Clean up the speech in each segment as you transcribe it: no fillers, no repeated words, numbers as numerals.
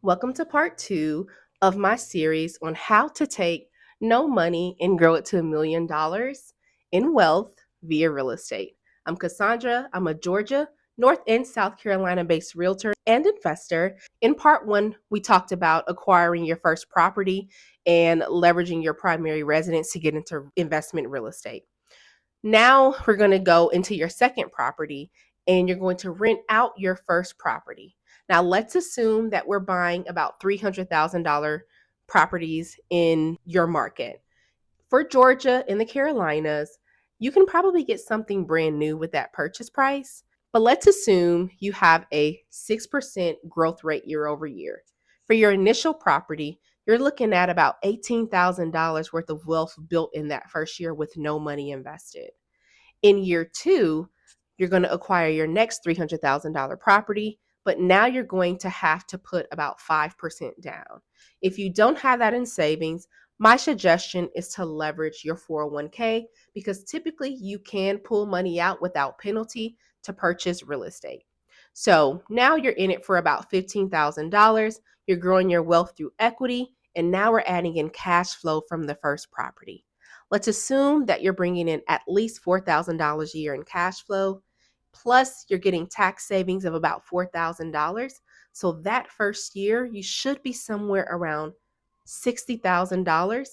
Welcome to part two of my series on how to take no money and grow it to $1 million in wealth via real estate. I'm Cassandra. I'm a Georgia, North and South Carolina based realtor and investor. In part one, we talked about acquiring your first property and leveraging your primary residence to get into investment real estate. Now we're going to go into your second property and you're going to rent out your first property. Now let's assume that we're buying about $300,000 properties in your market. For Georgia and the Carolinas, you can probably get something brand new with that purchase price. But let's assume you have a 6% growth rate year over year. For your initial property, you're looking at about $18,000 worth of wealth built in that first year with no money invested. In year two, you're going to acquire your next $300,000 property, but now you're going to have to put about 5% down. If you don't have that in savings, my suggestion is to leverage your 401k because typically you can pull money out without penalty to purchase real estate. So now you're in it for about $15,000. You're growing your wealth through equity, and now we're adding in cash flow from the first property. Let's assume that you're bringing in at least $4,000 a year in cash flow, plus you're getting tax savings of about $4,000. So that first year, you should be somewhere around $60,000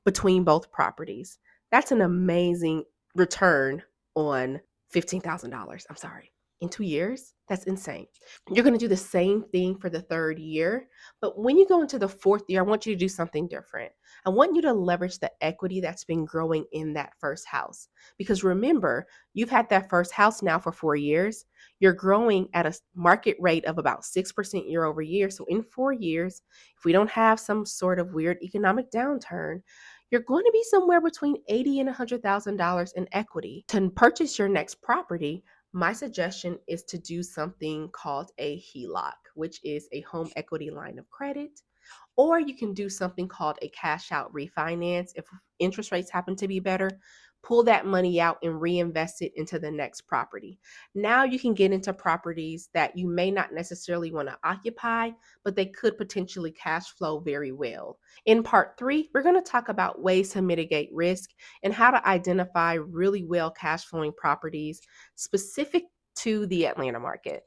between both properties. That's an amazing return on $15,000. I'm sorry. In 2 years, that's insane. You're going to do the same thing for the third year. But when you go into the fourth year, I want you to do something different. I want you to leverage the equity that's been growing in that first house. Because remember, you've had that first house now for 4 years. You're growing at a market rate of about 6% year over year. So in 4 years, if we don't have some sort of weird economic downturn, you're going to be somewhere between $80,000 and $100,000 in equity. To purchase your next property, my suggestion is to do something called a HELOC, which is a home equity line of credit. Or you can do something called a cash out refinance. If interest rates happen to be better, pull that money out and reinvest it into the next property. Now you can get into properties that you may not necessarily want to occupy, but they could potentially cash flow very well. In part three, we're going to talk about ways to mitigate risk and how to identify really well cash flowing properties specific to the Atlanta market.